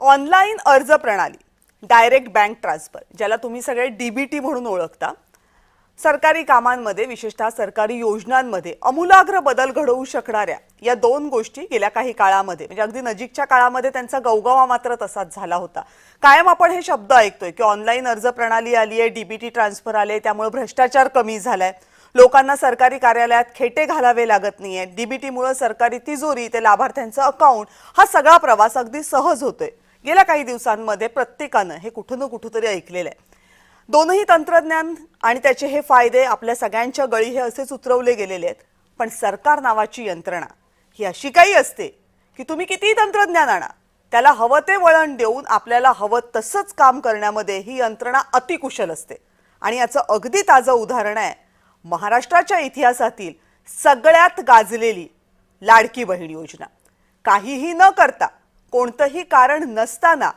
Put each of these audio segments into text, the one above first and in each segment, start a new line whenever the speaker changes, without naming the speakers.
Online अर्ज प्रणाली, direct bank transfer, ज्याला तुम्ही सगळे डीबीटी म्हणून ओळखता, सरकारी कामांमध्ये विशेषतः सरकारी योजनांमध्ये अमूलाग्र बदल घडवू शकणाऱ्या या दोन गोष्टी गेल्या काही काळामध्ये म्हणजे अगदी नजीकच्या काळामध्ये त्यांचा गवगवा मात्र तसाच झाला होता। कायम आपण हे शब्द ऐकतोय की ऑनलाईन अर्ज प्रणाली आली आहे, डीबीटी ट्रान्सफर आले, त्यामुळे भ्रष्टाचार कमी झालाय, लोकांना सरकारी कार्यालयात खेटे घालावे लागत नाहीये, डीबीटीमुळे सरकारी तिजोरी ते लाभार्थ्यांचं अकाउंट हा सगळा प्रवास अगदी सहज होतोय। गेल्या काही दिवसांमध्ये प्रत्येकानं हे कुठं ना कुठेतरी ऐकलेलं आहे। दोनही तंत्रज्ञान आणि त्याचे हे फायदे आपल्या सगळ्यांच्या गळी हे असेच उतरवले गेलेले आहेत, पण सरकार नावाची यंत्रणा ही अशी काही असते की तुम्ही कितीही तंत्रज्ञान आणा, त्याला हवं ते वळण देऊन आपल्याला हवं तसंच काम करण्यामध्ये ही यंत्रणा अतिकुशल असते। आणि याचं अगदी ताजं उदाहरण आहे महाराष्ट्राच्या इतिहासातील सगळ्यात गाजलेली लाडकी बहीण योजना। काहीही न करता, कोणतंही कारण नसताना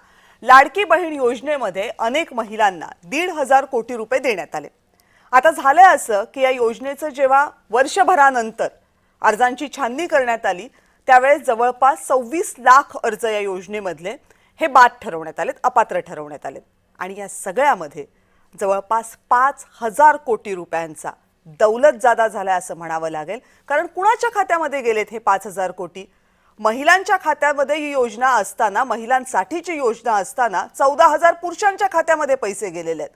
लाडकी बहीण योजनेमध्ये अनेक महिलांना 1,500 कोटी रुपये देण्यात आले। आता झालंय असं की या योजनेचं जेव्हा वर्षभरानंतर अर्जांची छाननी करण्यात आली त्यावेळेस जवळपास 26 लाख अर्ज या योजनेमधले हे बाद ठरवण्यात आलेत, अपात्र ठरवण्यात आलेत। आणि या सगळ्यामध्ये जवळपास 5,000 कोटी रुपयांचा दौलतजादा झालाय असं म्हणावं लागेल। कारण कुणाच्या खात्यामध्ये गेलेत हे 5,000 कोटी? महिलांच्या खात्यामध्ये ही योजना असताना, महिलांसाठीची योजना असताना 14,000 पुरुषांच्या खात्यामध्ये पैसे गेलेले आहेत।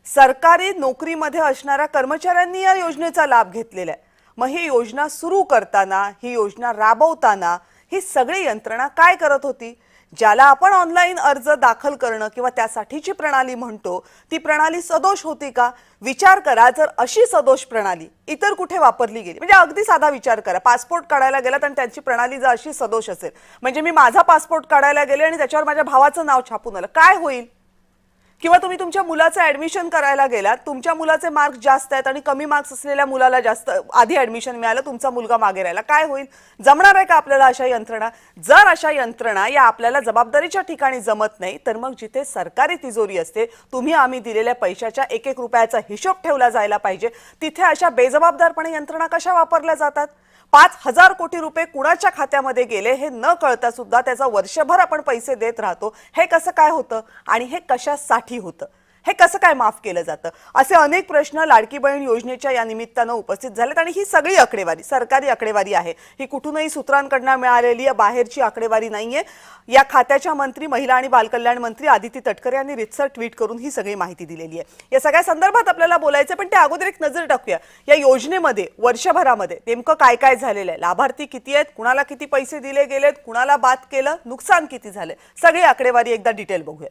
सरकारी नोकरीमध्ये असणाऱ्या कर्मचाऱ्यांनी या योजनेचा लाभ घेतलेला आहे। मग ही योजना सुरू करताना, ही योजना राबवताना ही सगळी यंत्रणा काय करत होती? ज्याला आपण ऑनलाईन अर्ज दाखल करणं किंवा त्यासाठीची प्रणाली म्हणतो, ती प्रणाली सदोष होती का? विचार करा, जर अशी सदोष प्रणाली इतर कुठे वापरली गेली, म्हणजे अगदी साधा विचार करा, पासपोर्ट काढायला गेलात आणि त्यांची प्रणाली जर अशी सदोष असेल, म्हणजे मी माझा पासपोर्ट काढायला गेले आणि त्याच्यावर माझ्या भावाचं नाव छापून आलं, काय होईल? किंवा तुम्ही तुमच्या मुलाचं ऍडमिशन करायला गेलात, तुमच्या मुलाचे मार्क्स जास्त आहेत आणि कमी मार्क्स असलेल्या मुलाला जास्त आधी ऍडमिशन मिळालं, तुमचा मुलगा मागे राहिला, काय होईल? जमणार आहे का आपल्याला अशा यंत्रणा? जर अशा यंत्रणा या आपल्याला जबाबदारीच्या ठिकाणी जमत नाही, तर मग जिथे सरकारी तिजोरी असते, तुम्ही आम्ही दिलेल्या पैशाच्या एक एक रुपयाचा हिशोब ठेवला जायला पाहिजे, तिथे अशा बेजबाबदारपणे यंत्रणा कशा वापरल्या जातात? 5,000 कोटी रुपये कुणाच्या खात्यामध्ये गेले हे न कळता सुद्धा त्याचा वर्षभर आपण पैसे देत राहतो। हे कसं काय होतं आणि हे कशासाठी होतं? हे कसं काय माफ केलं जातं? असे अनेक प्रश्न लाडकी बहीण योजनेच्या या निमित्तानं उपस्थित झालेत। आणि ही सगळी आकडेवारी सरकारी आकडेवारी आहे, ही कुठूनही सूत्रांकडून मिळालेली बाहेरची आकडेवारी नाहीये। या खात्याच्या मंत्री, महिला आणि बालकल्याण मंत्री आदिती तटकरे यांनी रितसर ट्विट करून ही सगळी माहिती दिलेली आहे। या सगळ्या संदर्भात आपल्याला बोलायचं, पण त्या अगोदर एक नजर टाकूया या योजनेमध्ये वर्षभरामध्ये नेमकं काय काय झालेलं आहे, लाभार्थी किती आहेत, कुणाला किती पैसे दिले गेलेत, कुणाला बाद केलं, नुकसान किती झाले, सगळी आकडेवारी एकदा डिटेल बघूया।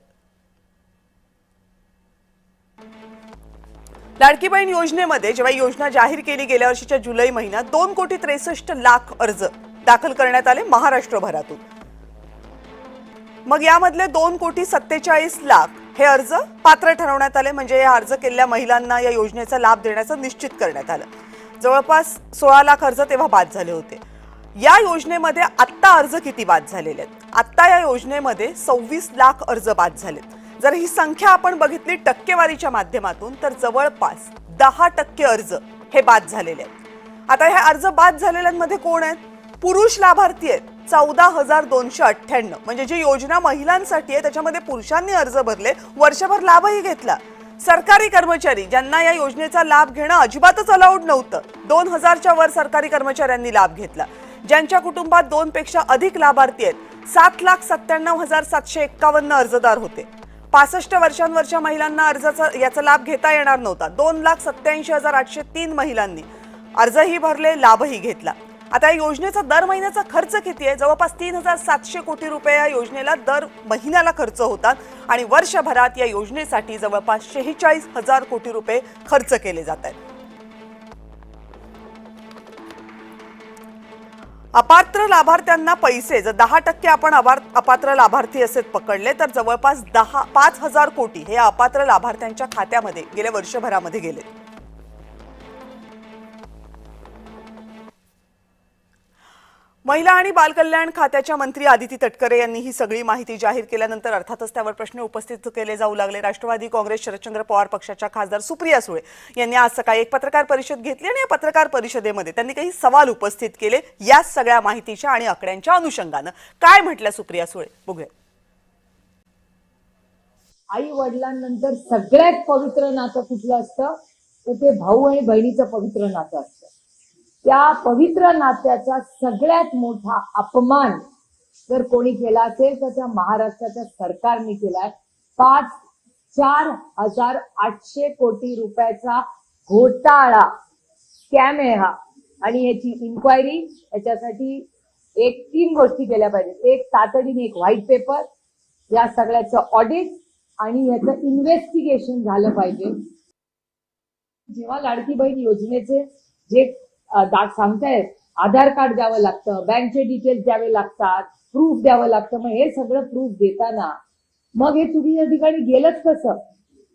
लाडकी बहीण योजनेमध्ये जेव्हा योजना जाहीर केली गेल्या वर्षीच्या जुलै महिन्यात 2,63,00,000 अर्ज दाखल करण्यात आले महाराष्ट्रभरातून। मग यामधले 2,47,00,000 हे अर्ज पात्र ठरवण्यात आले, म्हणजे या अर्ज केलेल्या महिलांना या योजनेचा लाभ देण्याचं निश्चित करण्यात आलं। जवळपास 16 लाख अर्ज तेव्हा बाद झाले होते। या योजनेमध्ये आत्ता अर्ज किती बाद झालेले आहेत? आत्ता या योजनेमध्ये 26 लाख अर्ज बाद झालेत। जर ही संख्या आपण बघितली टक्केवारीच्या माध्यमातून तर जवळपास 10% अर्ज हे बाद झालेले आहेत। आता हे अर्ज बाद झालेल्यांमध्ये कोण आहेत? पुरुष लाभार्थी आहेत 14,298, म्हणजे जी योजना महिलांसाठी आहे त्याच्यामध्ये पुरुषांनी अर्ज भरले, वर्षभर लाभही घेतला। सरकारी कर्मचारी ज्यांना या योजनेचा लाभ घेणं अजिबातच अलाउड नव्हतं, 2,000च्या वर सरकारी कर्मचाऱ्यांनी लाभ घेतला। ज्यांच्या कुटुंबात 2 पेक्षा अधिक लाभार्थी आहेत 7,97,751 अर्जदार होते। 65 वर्षांवरच्या महिलांना याचा लाभ घेता येणार नव्हता, 2,87,803 महिलांनी अर्जही भरले, लाभही घेतला। आता या योजनेचा दर महिन्याचा खर्च किती आहे? जवळपास 3,700 कोटी रुपये या योजनेला दर महिन्याला खर्च होतात आणि वर्षभरात या योजनेसाठी जवळपास 46,000 कोटी रुपये खर्च केले जात आहेत। अपात्र लाभार्थ्यांना पैसे जर 10% आपण अपात्र लाभार्थी असे पकडले तर जवळपास 5,000 कोटी हे अपात्र लाभार्थ्यांच्या खात्यामध्ये गेल्या वर्षभरामध्ये गेले। महिला आणि बालकल्याण खात्याच्या मंत्री आदिती तटकरे यांनी ही सगळी माहिती जाहीर केल्यानंतर अर्थातच त्यावर प्रश्न उपस्थित केले जाऊ लागले। राष्ट्रवादी काँग्रेस शरदचंद्र पवार पक्षाच्या खासदार सुप्रिया सुळे यांनी आज सकाळी एक पत्रकार परिषद घेतली आणि या पत्रकार परिषदेमध्ये त्यांनी काही सवाल उपस्थित केले या सगळ्या माहितीच्या आणि आकड्यांच्या अनुषंगाने। काय म्हटलं सुप्रिया सुळे बघूया।
आई वडिलांनंतर सगळ्यात पवित्र नातं कुठलं असतं तर ते भाऊ आणि बहिणीचं पवित्र नातं असतं. त्या पवित्र नात्याचा सगळ्यात मोठा अपमान जर कोणी केला असेल तर त्या महाराष्ट्राच्या सरकारने केलाय. 4,800 कोटी रुपयाचा घोटाळा स्कॅम आहे हा. आणि याची इन्क्वायरी, याच्यासाठी एक 3 गोष्टी केल्या पाहिजेत. एक तातडीने एक व्हाईट पेपर, या सगळ्याचं ऑडिट आणि याचं इन्व्हेस्टिगेशन झालं पाहिजे. जेव्हा लाडकी बहीण योजनेचे जे सांगतायत आधार कार्ड द्यावं लागतं, बँकचे डिटेल्स द्यावे लागतात, प्रूफ द्यावं लागतं, मग हे सगळं प्रूफ देताना मग हे चुकीच्या ठिकाणी गेलंच कसं,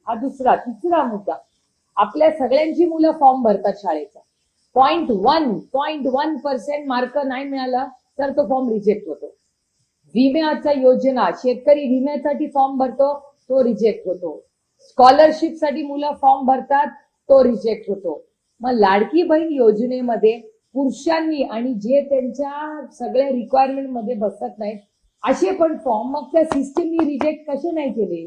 हा तिसरा मुद्दा. आपल्या सगळ्यांची मुलं फॉर्म भरतात शाळेचा, 0.1% मार्क नाही मिळाला तर तो फॉर्म रिजेक्ट होतो. विम्याच्या योजना, शेतकरी विम्यासाठी फॉर्म भरतो, तो रिजेक्ट होतो. स्कॉलरशिप साठी मुलं फॉर्म भरतात, तो रिजेक्ट होतो. मग लाडकी बहीण योजनेमध्ये पुरुषांनी आणि जे त्यांच्या सगळ्या रिक्वायरमेंट मध्ये बसत नाहीत असे पण फॉर्म मग त्या सिस्टीमनी रिजेक्ट कसे नाही केले.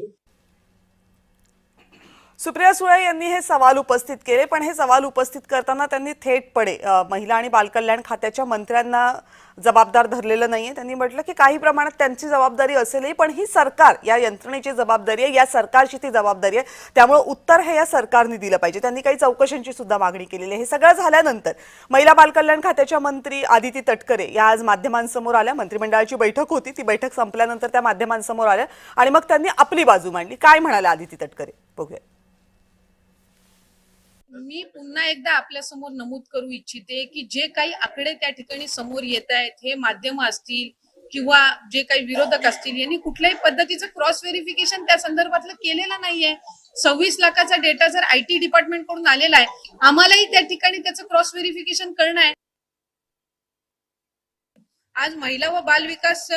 सुप्रिया सुळे यांनी हे सवाल उपस्थित केले, पण हे सवाल उपस्थित करताना त्यांनी थेटपणे महिला आणि बालकल्याण खात्याच्या मंत्र्यांना जबाबदार धरलेलं नाहीये. त्यांनी म्हटलं की काही प्रमाणात त्यांची जबाबदारी असेलही, पण ही सरकार, या यंत्रणेची जबाबदारी आहे, या सरकारची ती जबाबदारी आहे, त्यामुळे उत्तर हे या सरकारने दिलं पाहिजे. त्यांनी काही चौकशांची सुद्धा मागणी केलेली आहे. हे सगळं झाल्यानंतर महिला बालकल्याण खात्याच्या मंत्री आदिती तटकरे या आज माध्यमांसमोर आल्या. मंत्रिमंडळाची बैठक होती, ती बैठक संपल्यानंतर त्या माध्यमांसमोर आल्या आणि मग त्यांनी आपली बाजू मांडली. काय म्हणाल्या आदिती तटकरे बघूया.
मी पुन्हा एकदा आपल्या समोर नमूद करू इच्छिते की जे काही आकडे त्या ठिकाणी समोर येत आहेत, हे माध्यम असतील किंवा जे काही विरोधक असतील, यांनी कुठल्याही पद्धतीचं क्रॉस व्हेरिफिकेशन त्या संदर्भातलं केलेलं नाहीये. 26 लाखाचा डेटा जर IT डिपार्टमेंट कडून आलेला आहे, आम्हालाही त्या ठिकाणी त्याचं क्रॉस व्हेरिफिकेशन करणं आहे. आज महिला व बाल विकास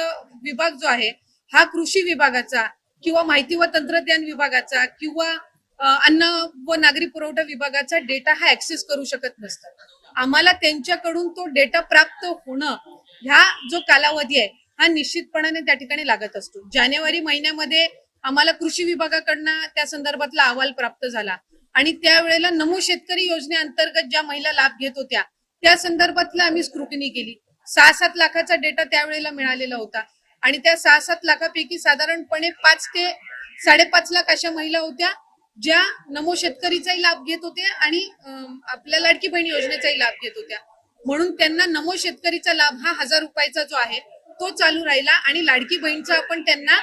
विभाग जो आहे हा कृषी विभागाचा किंवा माहिती व तंत्रज्ञान विभागाचा किंवा अन्न व नागरी पुरवठा विभागाचा डेटा हा ऍक्सेस करू शकत नसतात. आम्हाला त्यांच्याकडून तो डेटा प्राप्त होणं ह्या जो कालावधी आहे हा निश्चितपणाने त्या ठिकाणी लागत असतो. जानेवारी महिन्यामध्ये आम्हाला कृषी विभागाकडनं त्या संदर्भातला अहवाल प्राप्त झाला आणि त्यावेळेला नमो शेतकरी योजनेअंतर्गत ज्या महिला लाभ घेत होत्या त्या संदर्भातला आम्ही स्क्रुटिनी केली. 6-7 लाखाचा डेटा त्यावेळेला मिळालेला होता आणि त्या 6-7 लाखापैकी साधारणपणे 5 ते 5.5 लाख अशा महिला होत्या ज्या नमो शेतकरीचाही लाभ घेत होते आणि आपल्या लाडकी बहीण योजनेचाही लाभ घेत होत्या. म्हणून त्यांना नमो शेतकरीचा लाभ हा 1000 रुपयाचा जो आहे तो चालू राहिला आणि लाडकी बहीणचा आपण त्यांना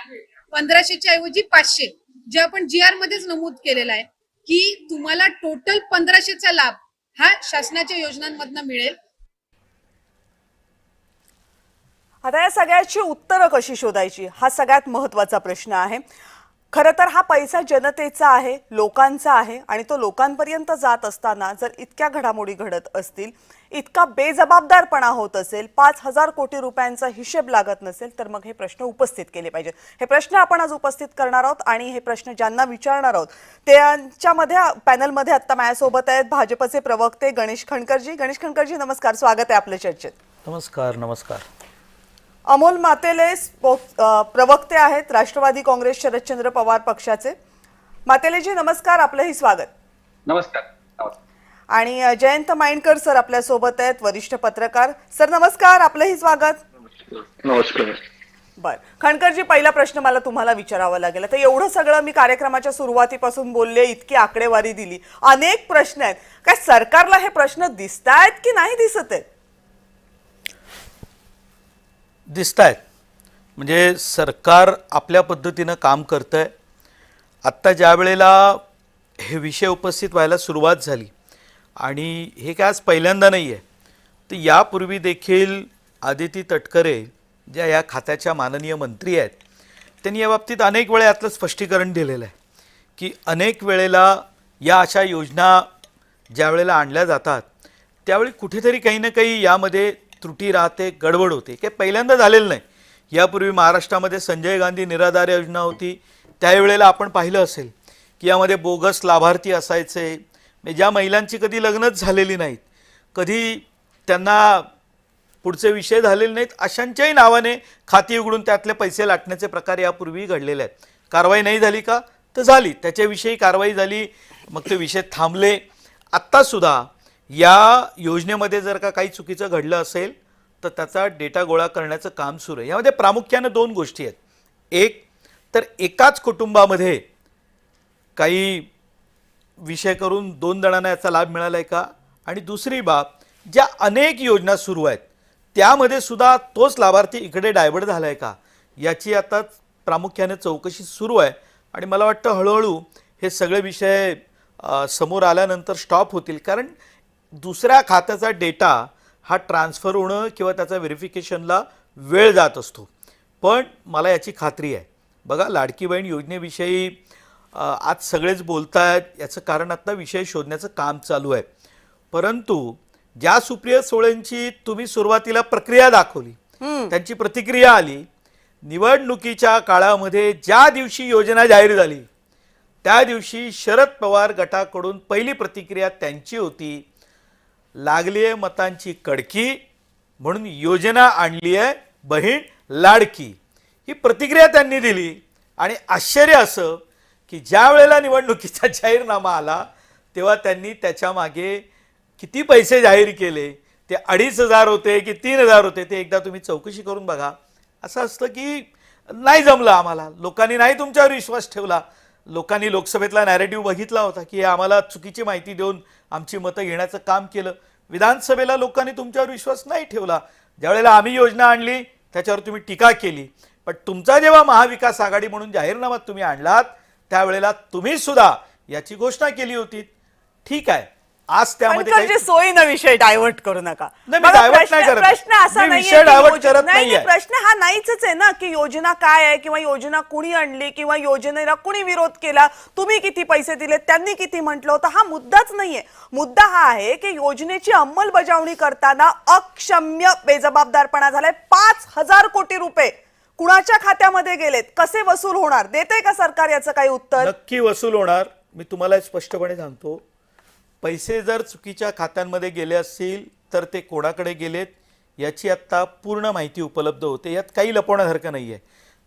1500च्या ऐवजी 500 जे आपण GR मध्येच नमूद केलेला आहे की तुम्हाला टोटल 1500चा लाभ हा शासनाच्या योजनांमधनं मिळेल.
आता या सगळ्याची उत्तरं कशी शोधायची हा सगळ्यात महत्त्वाचा प्रश्न आहे. खरं तर हा पैसा जनतेचा आहे, लोकांचा आहे आणि तो लोकांपर्यंत जात असताना जर इतक्या घडामोडी घडत असतील, इतका बेजबाबदारपणा होत असेल, 5,000 कोटी रुपयांचा हिशेब लागत नसेल, तर मग हे प्रश्न उपस्थित केले पाहिजेत. हे प्रश्न आपण आज उपस्थित करणार आहोत आणि हे प्रश्न ज्यांना विचारणार आहोत त्यांच्यामध्ये पॅनलमध्ये आता माझ्यासोबत आहेत भाजपचे प्रवक्ते गणेश खणकरजी. गणेश खणकरजी नमस्कार, स्वागत आहे आपल्या चर्चेत.
नमस्कार. नमस्कार.
अमोल मातेले प्रवक्ते आहेत राष्ट्रवादी काँग्रेस शरदचंद्र पवार पक्षाचे. मातेलेजी नमस्कार, आपलंही स्वागत.
नमस्कार.
आणि जयंत माइंडकर सर आपल्या सोबत आहेत, वरिष्ठ पत्रकार. सर नमस्कार, आपलंही स्वागत.
नमस्कार.
बर, खणकरजी पहिला प्रश्न मला तुम्हाला विचारावा लागेल. तर एवढं सगळं मी कार्यक्रमाच्या सुरुवातीपासून बोलले, इतकी आकडेवारी दिली, अनेक प्रश्न आहेत, काय सरकारला हे प्रश्न दिसतायत की नाही दिसत आहेत?
दिसत आहेत. म्हणजे सरकार आपल्या पद्धतीनं काम करतं आहे. आत्ता ज्या वेळेला हे विषय उपस्थित व्हायला सुरुवात झाली आणि हे काय आज पहिल्यांदा नाही आहे, तर यापूर्वी देखील आदिती तटकरे ज्या या खात्याच्या माननीय मंत्री आहेत, त्यांनी याबाबतीत अनेक वेळा यातलं स्पष्टीकरण दिलेलं आहे की अनेक वेळेला या अशा योजना ज्या वेळेला आणल्या जातात त्यावेळी कुठेतरी काही ना काही यामध्ये त्रुटी राहते, गडबड होते. काही पहिल्यांदा झालेलं नाही. यापूर्वी महाराष्ट्रामध्ये संजय गांधी निराधार योजना होती, त्यावेळेला आपण पाहिलं असेल की यामध्ये बोगस लाभार्थी असायचे. ज्या महिलांची कधी लग्नच झालेली नाहीत, कधी त्यांना पुढचे विषय झालेले नाहीत, अशांच्याही नावाने खाती उघडून त्यातले पैसे लाटण्याचे प्रकार यापूर्वी घडलेले आहेत. कारवाई नाही झाली का? तर झाली, त्याच्याविषयी कारवाई झाली, मग ते विषय थांबले. आत्तासुद्धा या योजनेमध्ये जर का काही चुकीचं घडलं असेल तर त्याचा डेटा गोळा करण्याचं काम सुरू आहे. यामध्ये प्रामुख्याने 2 गोष्टी आहेत. एक तर एकाच कुटुंबामध्ये काही विषय करून 2 जणांना याचा लाभ मिळाला आहे का, आणि दुसरी बाब, ज्या अनेक योजना सुरू आहेत त्यामध्ये सुद्धा तोच लाभार्थी इकडे डायव्हर्ट झाला आहे का, याची आता प्रामुख्याने चौकशी सुरू आहे. आणि मला वाटतं हळूहळू हे सगळे विषय समोर आल्यानंतर स्टॉप होतील, कारण दुसऱ्या खात्याचा डेटा हा ट्रान्सफर होणं किंवा त्याचा व्हेरिफिकेशनला वेळ जात असतो. पण मला याची खात्री आहे, बघा लाडकी बहीण योजनेविषयी आज सगळेच बोलत आहेत, याचं कारण आता विषय शोधण्याचं काम चालू आहे. परंतु ज्या सुप्रिया सुळेंची तुम्ही सुरुवातीला प्रक्रिया दाखवली, त्यांची प्रतिक्रिया आली, निवडणुकीच्या काळामध्ये ज्या दिवशी योजना जाहीर झाली त्या दिवशी शरद पवार गटाकडून पहिली प्रतिक्रिया त्यांची होती, लागली आहे मतांची कडकी म्हणून योजना आणली आहे बहीण लाडकी. ही प्रतिक्रिया त्यांनी दिली. आणि आश्चर्य असं की ज्या वेळेला निवडणुकीचा जाहीरनामा आला तेव्हा त्यांनी त्याच्या मागे किती पैसे जाहीर केले, ते 2,500 होते की 3,000 होते, ते एकदा तुम्ही चौकशी करून बघा. असं असतं की नाही जमलं आम्हाला, लोकांनी नाही तुमच्यावर विश्वास ठेवला, लोकांनी लोकसभेतला नॅरेटिव्ह बघितला होता की आम्हाला चुकीची माहिती देऊन आमची मतं घेण्याचं काम केलं. विधानसभेला लोकांनी तुमच्यावर विश्वास नाही ठेवला. ज्यावेळेला आम्ही योजना आणली त्याच्यावर तुम्ही टीका केली. पण तुमचा जेव्हा महाविकास आघाडी म्हणून जाहीरनामा तुम्ही आणलात त्यावेळेला तुम्ही सुद्धा याची घोषणा केली होती. ठीक आहे, आज त्यामध्ये
पणकरजी, सोयीनं विषय डायव्हर्ट करू नका.
नाही, मी
बघा,
divert नाही करत.
प्रश्न असा
मी
नाहीये
विषय
की
divert
योजना-
करत
नाही,
नाहीये.
प्रश्न हा नाहीच आहे ना की योजना काय आहे किंवा योजना कुणी आणली किंवा योजनेला कुणी विरोध केला, तुम्ही किती पैसे दिले, त्यांनी किती म्हटलं होतं, हा मुद्दाच नाहीये. मुद्दा हा आहे की योजनेची अंमलबजावणी करताना अक्षम्य बेजबाबदारपणा झालाय. 5,000 कोटी रुपये कुणाच्या खात्यामध्ये गेलेत, कसे वसूल होणार, देते का सरकार याचं काही उत्तर?
नक्की वसूल होणार. मी तुम्हाला स्पष्टपणे सांगतो, पैसे जर चुकीच्या खात्यांमध्ये गेले असतील तर ते कोणाकडे गेलेत याची आत्ता पूर्ण माहिती उपलब्ध होते. यात काही लपवण्यासारखं नाही आहे.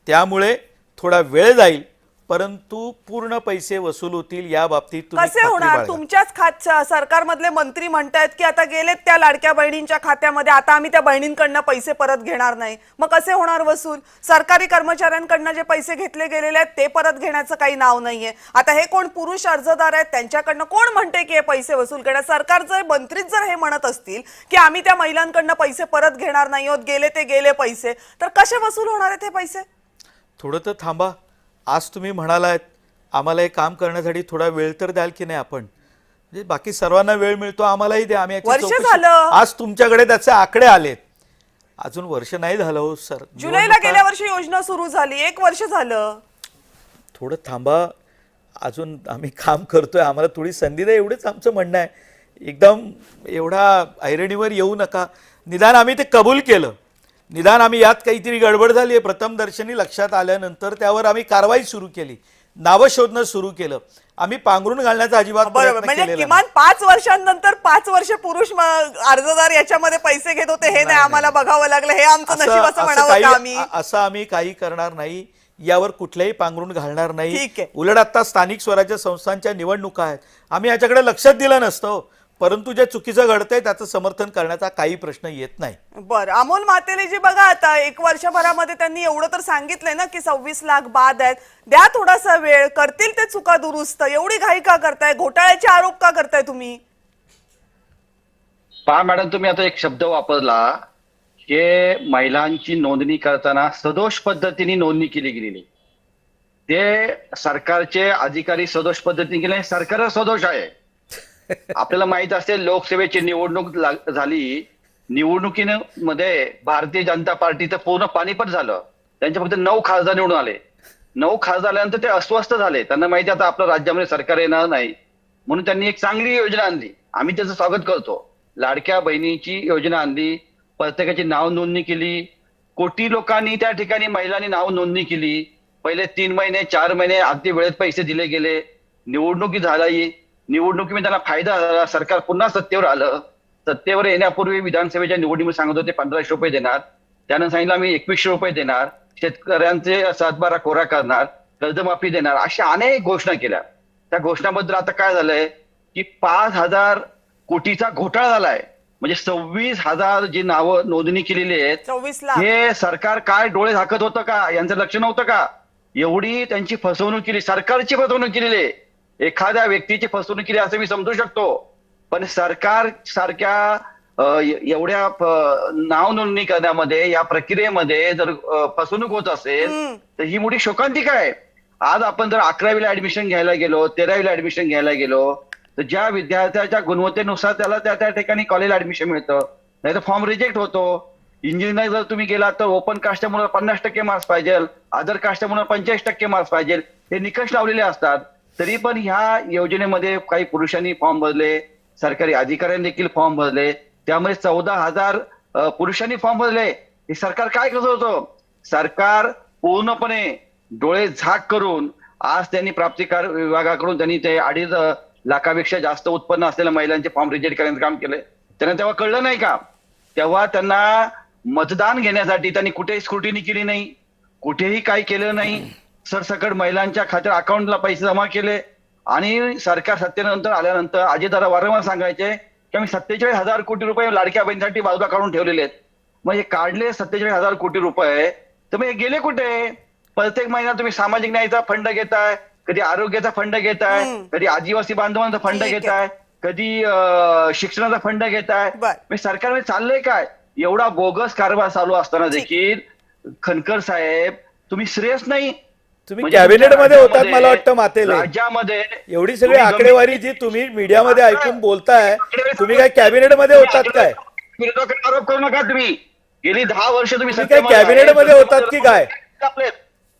त्यामुळे थोडा वेळ जाईल, परंतु पूर्ण पैसे वसूल होतील या बाबतीत तुम्ही
कसे
खात्री
होणार?
बाळगा.
तुमच्याच सरकारमधले मंत्री म्हणतायत की आता गेलेत त्या लाडक्या बहिणींच्या खात्यामध्ये, आता आम्ही त्या बहिणींकडनं पैसे परत घेणार नाही. मग कसे होणार वसूल? सरकारी कर्मचाऱ्यांकडनं जे पैसे घेतले गेलेले आहेत ते परत घेण्याचं काही नाव नाहीये. आता हे कोण पुरुष अर्जदार आहेत त्यांच्याकडनं कोण म्हणते की हे पैसे वसूल करणार? सरकारचे मंत्रीच जर हे म्हणत असतील की आम्ही त्या महिलांकडनं पैसे परत घेणार नाही आहोत, गेले ते गेले पैसे, तर कसे वसूल होणार आहेत हे पैसे?
थोडं तर थांबा. आज तुम्ही म्हणालात आम्हाला हे काम करण्यासाठी थोडा वेळ तर द्याल की नाही आपण, म्हणजे बाकी सर्वांना वेळ मिळतो, आम्हालाही द्या. आम्ही याची
वर्ष
चौकशी-
झालं.
आज तुमच्याकडे त्याचे आकडे आलेत. अजून वर्ष नाही झालं हो सर.
जुलैला गेल्या वर्षी योजना सुरू झाली, 1 वर्ष झालं.
थोडं थांबा, अजून आम्ही काम करतोय, आम्हाला थोडी संधी द्या, एवढंच आमचं म्हणणं आहे. एकदम एवढा ऐरणीवर येऊ नका. निदान आम्ही ते कबूल केलं, निदान आम्ही यात काहीतरी गडबड झाली आहे प्रथमदर्शनी लक्षात आल्यानंतर त्यावर आम्ही कारवाई सुरू केली, नावं शोधणं सुरू केलं. आम्ही पांघरून घालण्याचा अजिबात
बरोबर,
प्रयत्न
म्हणजे
केलेला
किमान 5 वर्षांनंतर 5 वर्ष पुरुष अर्जदार याच्यामध्ये पैसे घेत होते, हे नाही आम्हाला बघावं लागलं, हे आमचं नशीब असं म्हणावं का आम्ही?
असं आम्ही काही करणार नाही, यावर कुठल्याही पांघरून घालणार नाही.
ठीक आहे.
उलट आता स्थानिक स्वराज्य संस्थांच्या निवडणुका आहेत, आम्ही याच्याकडे लक्षात दिलं नसतं, परंतु जे चुकीचं घडतंय त्याचं समर्थन करण्याचा काही प्रश्न येत नाही.
बरं, अमोल मातेलेजी, बघा आता 1 वर्षभरामध्ये त्यांनी एवढं तर सांगितलंय ना की 26 लाख बाद आहेत, द्या थोडासा वेळ, करतील ते चुका दुरुस्त. एवढी घाई का करताय? घोटाळ्याचे आरोप का करताय तुम्ही?
पहा मॅडम, तुम्ही आता एक शब्द वापरला की महिलांची नोंदणी करताना सदोष पद्धतीने नोंदणी केली गेलेली. ते सरकारचे अधिकारी सदोष पद्धतीने केले, सरकार सदोष आहे. आपल्याला माहित असते लोकसभेची निवडणूक झाली, निवडणुकीमध्ये भारतीय जनता पार्टीचं पूर्ण पानिपत झालं. त्यांच्या फक्त 9 खासदार निवडून आले. 9 खासदार आल्यानंतर ते अस्वस्थ झाले. त्यांना माहिती आता आपल्या राज्यामध्ये सरकार येणार नाही, म्हणून त्यांनी एक चांगली योजना आणली. आम्ही त्याचं स्वागत करतो. लाडक्या बहिणीची योजना आणली, प्रत्येकाची नाव नोंदणी केली. कोटी लोकांनी त्या ठिकाणी महिलांनी नाव नोंदणी केली. पहिले 3 महिने 4 महिने अगदी वेळेत पैसे दिले गेले. निवडणुकी झाली, निवडणुकीमध्ये त्यांना फायदा झाला, सरकार पुन्हा सत्तेवर आलं. सत्तेवर येण्यापूर्वी विधानसभेच्या निवडणुकीत सांगत होते 1,500 रुपये देणार, त्यानं सांगितलं आम्ही 2,100 रुपये देणार, शेतकऱ्यांचे 7-12 कोरा करणार. कर्जमाफी देणार, अशा अनेक घोषणा केल्या. त्या घोषणाबद्दल आता काय झालंय की 5,000 कोटीचा घोटाळा झालाय. म्हणजे 26,000 जी नावं नोंदणी केलेली आहेत
24 लाख.
हे सरकार काय डोळे झाकत होतं का? यांचं लक्ष नव्हतं का? एवढी त्यांची फसवणूक केली, सरकारची फसवणूक केलेली आहे. एखाद्या व्यक्तीची फसवणूक केली असं मी समजू शकतो, पण सरकार सारख्या एवढ्या नाव नोंदणी करण्यामध्ये, या प्रक्रियेमध्ये जर फसवणूक होत असेल तर ही मोठी शोकांतिका आहे. आज आपण जर 11वीला ऍडमिशन घ्यायला गेलो, 13वीला ऍडमिशन घ्यायला गेलो, तर ज्या विद्यार्थ्याच्या गुणवत्तेनुसार त्याला त्या ठिकाणी कॉलेज ऍडमिशन मिळतं, नाही तर फॉर्म रिजेक्ट होतो. इंजिनिअर जर तुम्ही गेलात तर ओपन कास्टच्या मुलाला 50% मार्क्स पाहिजे, अदर कास्टच्या मुलाला 45% मार्क्स पाहिजे, हे निकष लावलेले असतात. तरी पण ह्या योजनेमध्ये काही पुरुषांनी फॉर्म भरले, सरकारी अधिकाऱ्यांनी देखील फॉर्म भरले, त्यामुळे 14,000 पुरुषांनी फॉर्म भरले. हे सरकार काय करत होतं? सरकार पूर्णपणे डोळे झाक करून आज त्यांनी प्राप्तिकर विभागाकडून त्यांनी ते 2.5 लाखापेक्षा जास्त उत्पन्न असलेल्या महिलांचे फॉर्म रिजेक्ट करण्याचं काम केलंय. त्यांना तेव्हा कळलं नाही का? तेव्हा त्यांना मतदान घेण्यासाठी त्यांनी कुठेही स्क्रुटिनी केली नाही, कुठेही काही केलं नाही. सरसकट महिलांच्या खात्यात अकाउंटला पैसे जमा केले आणि सरकार सत्तेनंतर आल्यानंतर अजितदादा वारंवार सांगायचे की आम्ही 47,000 कोटी रुपये लाडक्या बहिणीसाठी बाजूला काढून ठेवलेले आहेत. मग हे काढले 47,000 कोटी रुपये, तर मग हे गेले कुठे? प्रत्येक महिन्यात तुम्ही सामाजिक न्यायाचा फंड घेताय, कधी आरोग्याचा फंड घेताय, कधी आदिवासी बांधवांचा फंड
ठीक आहे.
घेताय, कधी शिक्षणाचा फंड घेताय.
बर.
म्हणजे सरकारमध्ये चाललंय काय? एवढा बोगस कारभार चालू असताना देखील खनकर साहेब तुम्ही श्रेयस नाही.
तुम्ही
म्हणजे
कॅबिनेटमध्ये होतात
राज्यामध्ये-
मला वाटतं मातेले.
राज्यामध्ये
एवढी सगळी
तुम्ही
आकडेवारी जी तुम्ही मीडियामध्ये ऐकून बोलताय, तुम्ही काय कॅबिनेटमध्ये होतात काय?
विरोधकांना आरोप करू नका. तुम्ही गेली 10 वर्ष तुम्ही
काय
सत्तेमध्ये आहे.
कॅबिनेटमध्ये होतात की काय?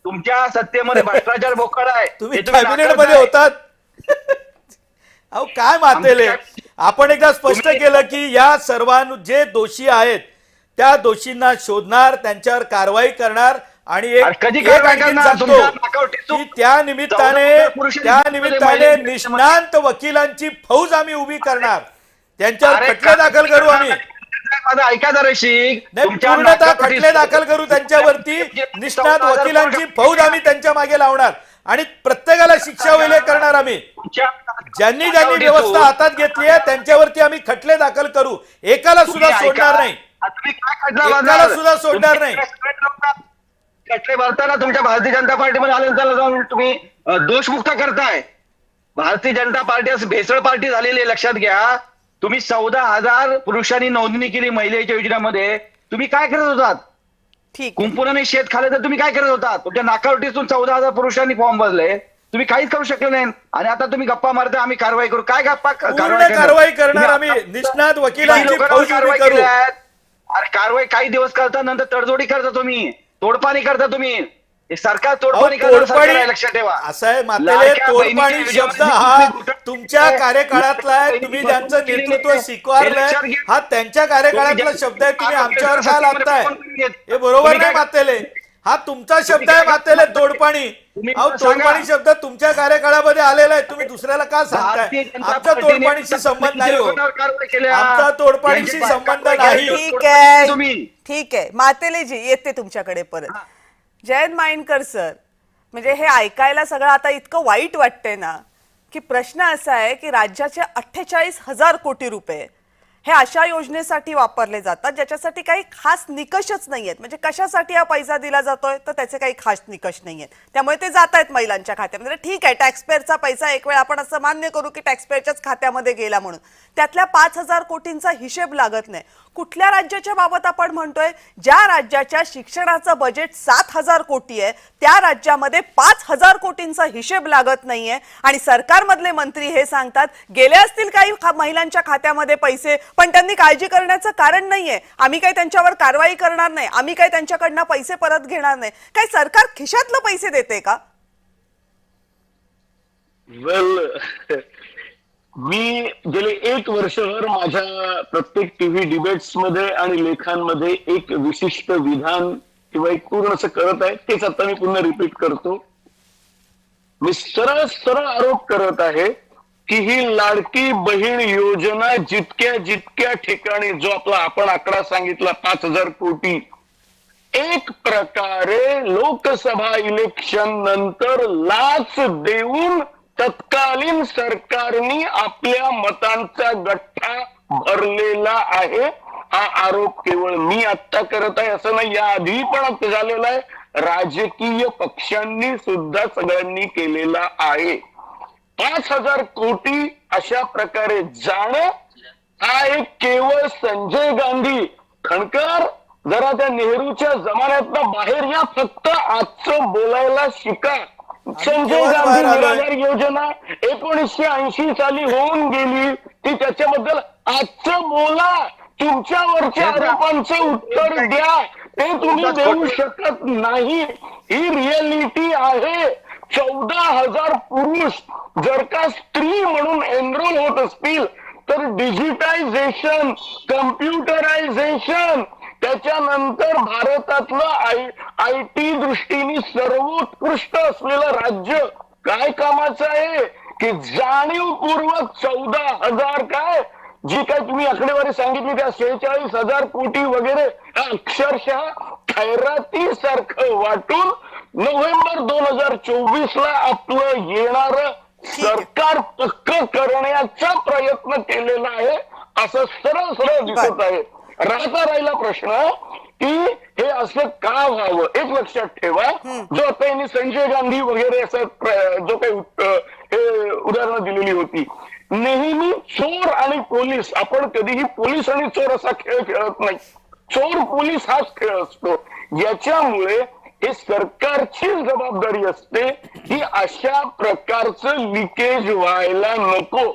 तुमच्या सत्तेमध्ये भ्रष्टाचार बोकड आहे.
तुम्ही
हे तुम्ही
कॅबिनेटमध्ये
नाकारताय.
होतात? अहो काय मातेले, आपण एकदा स्पष्ट केलं की या सर्वांना जे दोषी आहेत त्या दोषींना शोधणार, त्यांच्यावर कारवाई करणार आणि
अरे कधी
एक
कारवाई
आणखीन
करणार?
सांगतो
तुमच्या नाकावर टिचू.
की त्या निमित्ताने
14 पुरुषांनी
निष्णांत वकिलांची फौज आम्ही उभी करणार, त्यांच्यावर
अरे
खटले दाखल करू आम्ही.
माझं ऐका जरा शीख.
नाही,
तुमच्या
पूर्णतः
नाकावर
खटले
टिचू.
दाखल करू त्यांच्यावरती. निष्णात
14,000
वकिलांची फौज आम्ही त्यांच्या मागे लावणार आणि प्रत्येकाला शिक्षा वेगळे करणार आम्ही. ज्यांनी
नाकावर टिचू.
व्यवस्था हातात घेतली आहे त्यांच्यावरती आम्ही खटले दाखल करू. एकाला सुद्धा
तुम्ही
सोडणार
ऐका.
नाही.
आता तुम्ही काय खटला
एकाला
बांधणार?
सुद्धा सोडणार नाही.
खटले भरताना तुमच्या भारतीय जनता पार्टीमध्ये आल्यानंतर जाऊन तुम्ही दोषमुक्त करताय. भारतीय जनता पार्टी असं भेसळ पार्टी झालेली आहे, लक्षात घ्या. तुम्ही 14,000 पुरुषांनी नोंदणी केली महिलेच्या योजनेमध्ये. तुम्ही काय करत होतात?
ठीक.
कुंपणाने शेत खाल्लं तर तुम्ही काय करत होता? तुमच्या नाकावर टिचून 14,000 पुरुषांनी फॉर्म भरले, तुम्ही काहीच करू शकले नाही. आणि आता तुम्ही गप्पा मारता आम्ही कारवाई करू. काय गप्पा
पूर्ण कारवाई करणार आम्ही. निष्णात वकिलांची फौज उभी करू.
अरे कारवाई काही दिवस करता, नंतर तडजोडी करता, तुम्ही तोडपाणी करता. तुम्ही हे सरकार तोडपाणी करतं, सरकार आहे, लक्षात ठेवा.
असं आहे मातेले,
लाडक्या
तोडपाणी
बहिणीच्या
शब्द
योजनेमध्ये
हा
तुम्ही
तुमच्या कार्यकाळातला आहे. तुम्ही ज्यांचं नेतृत्व स्वीकारलंय हा त्यांच्या कार्यकाळातला शब्द आहे. तुम्ही आमच्यावर का लादताय? हे बरोबर नाही मातेले. हा तुमचा शब्द आहे मातेले, तोडपाणी. अहो तोडपाणी शब्द तुमच्या कार्यकाळामध्ये आलेला आहे. तुम्ही दुसऱ्याला का सांगताय? आमचा तोडपाणीशी संबंध नाही हो. आमचा तोडपाणीशी संबंध नाही.
ठीक आहे, ठीक आहे. मातेलेजी येते तुमच्याकडे परत. जयंत माइंडकर सर, म्हणजे हे ऐकायला सगळं आता इतकं वाईट वाटतंय ना, की प्रश्न असा आहे की राज्याचे 48,000 कोटी रुपये हे अशा योजनेसाठी वापरले जातात ज्याच्यासाठी काही खास निकषच नाहीयेत. म्हणजे कशासाठी हा पैसा दिला जातोय तर त्याचे काही खास निकष नाहीयेत, त्यामुळे ते जात आहेत महिलांच्या खात्यामध्ये. ठीक आहे, टॅक्सपेअरचा पैसा एक वेळ आपण असं मान्य करू की टॅक्सपेअरच्याच खात्यामध्ये गेला म्हणून, त्यातल्या 5,000 कोटींचा हिशेब लागत नाही. कुठल्या राज्याच्या बाबत आपण म्हणतोय? ज्या राज्याच्या शिक्षणाचं बजेट 7,000 कोटी आहे त्या राज्यामध्ये 5,000 कोटींचा हिशेब लागत नाहीये. आणि सरकारमधले मंत्री हे सांगतात गेले असतील काही महिलांच्या खात्यामध्ये पैसे, पण त्यांनी काळजी करण्याचं कारण नाहीये. आम्ही काही त्यांच्यावर कारवाई करणार नाही, आम्ही काही त्यांच्याकडनं पैसे परत घेणार नाही. काय सरकार खिशातलं पैसे देते का?
मी गेले 1 वर्षभर माझ्या प्रत्येक टीव्ही डिबेट्स मध्ये आणि लेखांमध्ये एक विशिष्ट विधान किंवा एक पूर्ण असं करत आहे. तेच आता मी पुन्हा रिपीट करतो. मी सरळ आरोप करत आहे की ही लाडकी बहीण योजना जितक्या ठिकाणी जो आपण आकडा सांगितला 5,000 कोटी, एक प्रकारे लोकसभा इलेक्शन नंतर लाच देऊन तत्कालीन सरकारने आपल्या मतांचा गठ्ठा भरलेला आहे. हा आरोप केवळ मी आत्ता करत आहे असं नाही, याआधी पण झालेला आहे. राजकीय पक्षांनी सुद्धा सगळ्यांनी केलेला आहे. 5,000 कोटी अशा प्रकारे जाणं हा एक केवळ संजय गांधी खणकर जरा त्या नेहरूच्या जमान्यातनं बाहेर या, फक्त आजचं बोलायला शिका. संजय
केव्हा
गांधी
बाहेर आलोय?
निराधार योजना 1980 साली होऊन गेली, ती त्याच्याबद्दल आजचं बोला. तुमच्यावरच्या आरोपांचं उत्तर द्या, ते तुम्ही देऊ शकत नाही. ही रिअलिटी आहे. 14,000 पुरुष जर का स्त्री म्हणून एनरोल होत असतील तर डिजिटायझेशन, कम्प्युटरायझेशन, त्याच्यानंतर भारतातलं आयटी दृष्टीने सर्वोत्कृष्ट असलेलं राज्य काय कामाचं आहे की जाणीवपूर्वक 14,000 काय जी काय तुम्ही आकडेवारी सांगितली त्या 46,000 कोटी वगैरे अक्षरशः खैराती सारखं वाटून नोव्हेंबर 2024 ला आपलं येणारं सरकार पक्क करण्याचा प्रयत्न केलेला आहे असं सरळ सरळ दिसत आहे. राहिला प्रश्न की हे असं का व्हावं. एक लक्षात ठेवा, जो आता यांनी संजय गांधी वगैरे असं जो काही हे उदाहरणं दिलेली होती, नेहमी चोर आणि पोलीस, आपण कधीही पोलीस आणि चोर असा खेळ खेळत नाही. चोर पोलीस हाच खेळ असतो. याच्यामुळे हे सरकारची जबाबदारी असते की अशा प्रकारचं लिकेज व्हायला नको.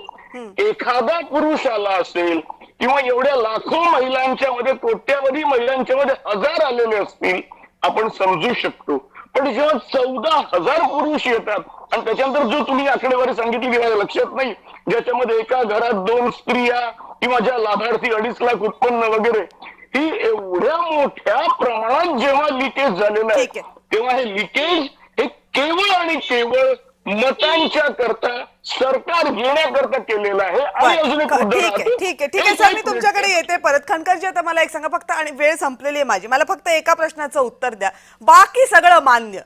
एखादा पुरुष आला असेल किंवा एवढ्या लाखो महिलांच्या मध्ये, कोट्यावधी महिलांच्या मध्ये 1,000 आलेले असतील, आपण समजू शकतो. पण जेव्हा 14,000 पुरुष येतात आणि त्याच्यानंतर जो तुम्ही आकडेवारी सांगितली की माझ्या लक्षात नाही, ज्याच्यामध्ये एका घरात 2 स्त्रिया किंवा ज्या लाभार्थी 2.5 लाख उत्पन्न वगैरे, ही एवढ्या मोठ्या प्रमाणात जेव्हा लिकेज झालेलं आहे, तेव्हा हे लिकेज हे केवळ आणि केवळ मतांच्या करता, सरकार घेण्याकरता केलेलं आहे. आणि अजून एक मुद्दा राहतो.
ठीक आहे सर, मी तुमच्याकडे येते परत. खणकरजी, आता मला एक सांगा फक्त, आणि वेळ संपलेली आहे माझी, मला फक्त एका प्रश्नाचं उत्तर द्या. बाकी सगळं मान्य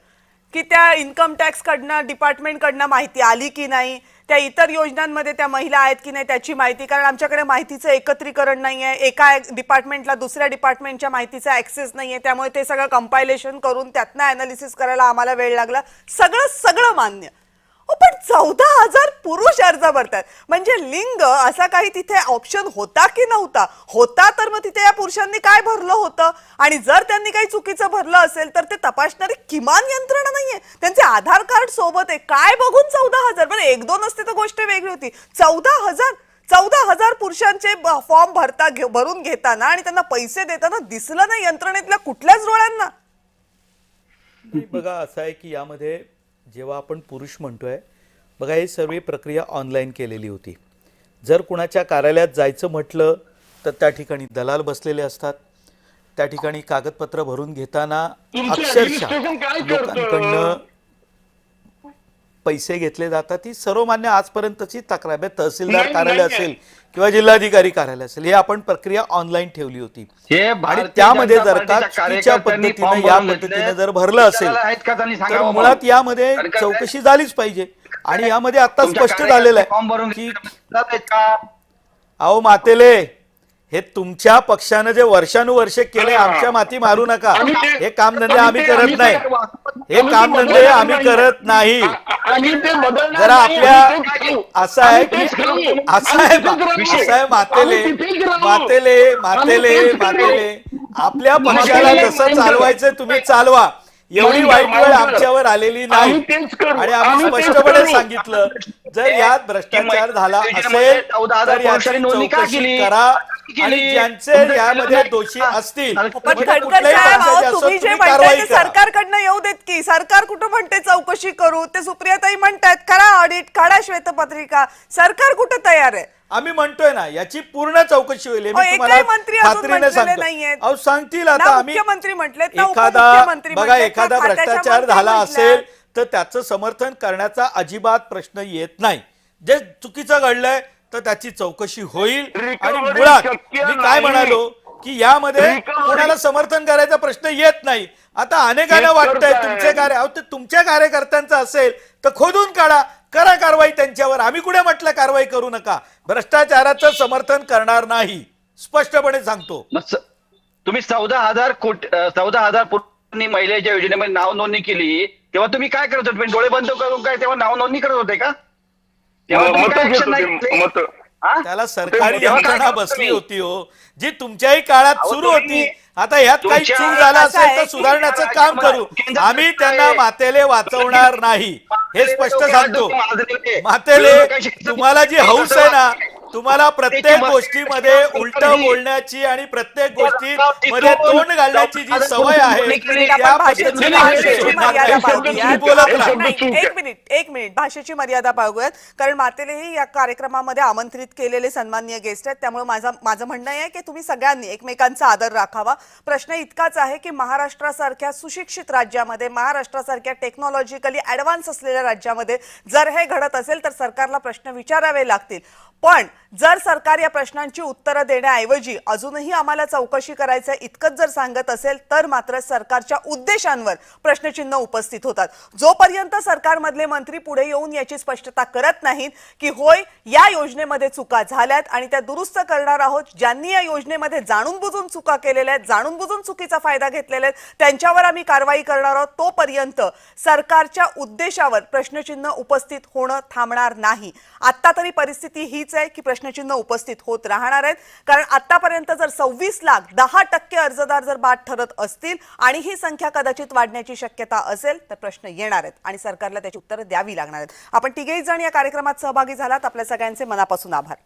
की त्या इन्कम टॅक्स कडनं, डिपार्टमेंट कडनं माहिती आली की नाही, त्या इतर योजनांमध्ये त्या महिला आहेत की नाही त्याची माहिती, कारण आमच्याकडे माहितीचं एकत्रीकरण नाहीये, एका डिपार्टमेंटला दुसऱ्या डिपार्टमेंटच्या माहितीचा ऍक्सेस नाहीये, त्यामुळे ते सगळं कंपायलेशन करून त्यातनं अनालिसिस करायला आम्हाला वेळ लागला. सगळं मान्य. पण 14,000 पुरुष अर्ज भरतात म्हणजे लिंग असा काही तिथे ऑप्शन होता की नव्हता? होता तर मग तिथे या पुरुषांनी काय भरलं होतं? आणि जर त्यांनी काही चुकीचं भरलं असेल तर ते तपासणारी किमान यंत्रणा नाहीये, त्यांचे आधार कार्ड सोबत आहे, काय बघून 14,000? बरं 1-2 असते तर गोष्ट वेगळी होती. 14,000 पुरुषांचे फॉर्म भरून घेताना आणि त्यांना पैसे देताना दिसलं नाही यंत्रणेतल्या कुठल्याच डोळ्यांना?
बघा, असं आहे की यामध्ये जेव्हा आपण पुरुष म्हणतोय, बघा ही सर्व प्रक्रिया ऑनलाईन केलेली होती. जर कुणाच्या कार्यालयात जायचं म्हटलं तर त्या ठिकाणी दलाल बसलेले असतात. त्या ठिकाणी कागदपत्र भरून घेताना अक्षरशः लोकांकडनं पैसे घेतले जातात. ही सर्वमान्य आजपर्यंतची तक्रार, तहसीलदार कार्यालय असेल किंवा जिल्हाधिकारी कार्यालय असेल, हे आपण प्रक्रिया ऑनलाईन ठेवली होती. आणि त्यामध्ये जर का चुकीच्या पद्धतीने या पद्धतीने जर भरलं असेल तर मुळात यामध्ये चौकशी झालीच पाहिजे. आणि यामध्ये आता स्पष्ट झालेलं आहे की अहो मातेले, हे तुमच्या पक्षानं जे वर्षानुवर्षे केले, आमच्या माती मारू नका. हे कामधंदे आम्ही करत नाही, हे कामधंदे आम्ही करत नाही. जरा आपल्या असं आहे की असं आहे मातेले आपल्या पक्षाला जसं चालवायचं तुम्ही चालवा, एवढी वाईट वेळ आमच्यावर आलेली नाही. आणि आम्ही स्पष्टपणे सांगितलं, जर यात भ्रष्टाचार झाला असेल तर याची चौकशी करा आणि ज्यांचे यामध्ये दोषी असतील
पण खडकर साहेब, तुम्ही जे म्हणताय ते सरकारकडनं येऊ देत की. सरकार कुठं म्हणते चौकशी करू? ते सुप्रियाताई म्हणतात करा ऑडिट, काढा श्वेतपत्रिका. सरकार कुठं तयार आहे?
आम्ही म्हणतोय ना, याची पूर्ण चौकशी होईल. मी तुम्हाला
मंत्री
खात्रीने सांगतो. अहो सांगतील आता. आम्ही
मुख्यमंत्री म्हटलेत,
एखादा भ्रष्टाचार झाला असेल तर त्याचं समर्थन करण्याचा अजिबात प्रश्न येत नाही. जे चुकीचं घडलंय तर त्याची चौकशी होईल. आणि मुळात मी काय म्हणालो की यामध्ये कोणाला समर्थन करायचा प्रश्न येत नाही. आता अनेकांना वाटतंय तुमच्या कार्यकर्त्यांचं असेल तर खोदून काढा, करा कारवाई त्यांच्यावर. आम्ही कुठे म्हटलं कारवाई करू नका. भ्रष्टाचाराचं समर्थन करणार नाही, स्पष्टपणे सांगतो.
तुम्ही 14,000 कोटी महिलेच्या योजनेमध्ये नाव नोंदणी केली, तेव्हा तुम्ही काय करत होते? डोळे बंद करून काय तेव्हा नाव नोंदणी करत होते का? तेव्हा तुम्ही काय action नाही घेतली?
त्याला सरकारी यंत्रणा बसली होती हो, जी तुमच्याही काळात सुरू होती. आता यात काही चूक झाला असेल तर सुधारण्याचं काम करू. आम्ही त्यांना मातेले वाचवणार नाही, हे स्पष्ट सांगतो. मातेले, तुम्हाला जी हौस आहे ना, तुम्हाला प्रत्येक गोष्टीमध्ये उलट बोलण्याची आणि प्रत्येक गोष्टीमध्ये तोंड घालण्याची जी सवय आहे, त्या पद्धतीने
एक मिनिट भाषेची मर्यादा पाळूयात, कारण मातेलेही या कार्यक्रमामध्ये आमंत्रित केलेले सन्माननीय गेस्ट आहेत. त्यामुळे माझं म्हणणं आहे की तुम्ही सगळ्यांनी एकमेकांचा आदर राखावा. प्रश्न इतकाच आहे की महाराष्ट्रासारख्या सुशिक्षित राज्यामध्ये, महाराष्ट्रासारख्या टेक्नॉलॉजिकली ऍडव्हान्स असलेल्या राज्यामध्ये जर हे घडत असेल तर सरकारला प्रश्न विचारावे लागतील. पण जर सरकार या प्रश्नांची उत्तरं देण्याऐवजी अजूनही आम्हाला चौकशी करायचं इतकंच जर सांगत असेल तर मात्र सरकारच्या उद्देशांवर प्रश्नचिन्ह उपस्थित होतात. जोपर्यंत सरकारमधले मंत्री पुढे येऊन याची स्पष्टता करत नाहीत की होय या योजनेमध्ये चुका झाल्यात आणि त्या दुरुस्त करणार आहोत, ज्यांनी या योजनेमध्ये जाणून बुजून चुका केलेल्या आहेत, जाणून बुजून चुकीचा फायदा घेतलेला आहे, त्यांच्यावर आम्ही कारवाई करणार आहोत, तोपर्यंत सरकारच्या उद्देशावर प्रश्नचिन्ह उपस्थित होणं थांबणार नाही. आता तरी परिस्थिती हीच आहे की प्रश्नचिन्ह उपस्थित होत राहणार आहेत. कारण आतापर्यंत जर 26 लाख 10% अर्जदार जर बाद ठरत असतील आणि ही संख्या कदाचित वाढण्याची शक्यता असेल तर प्रश्न येणार आहेत आणि सरकारला त्याची उत्तरं द्यावी लागणार आहेत. आपण तिघेही जण या कार्यक्रमात सहभागी झालात, आपल्या सगळ्यांचे मनापासून आभार.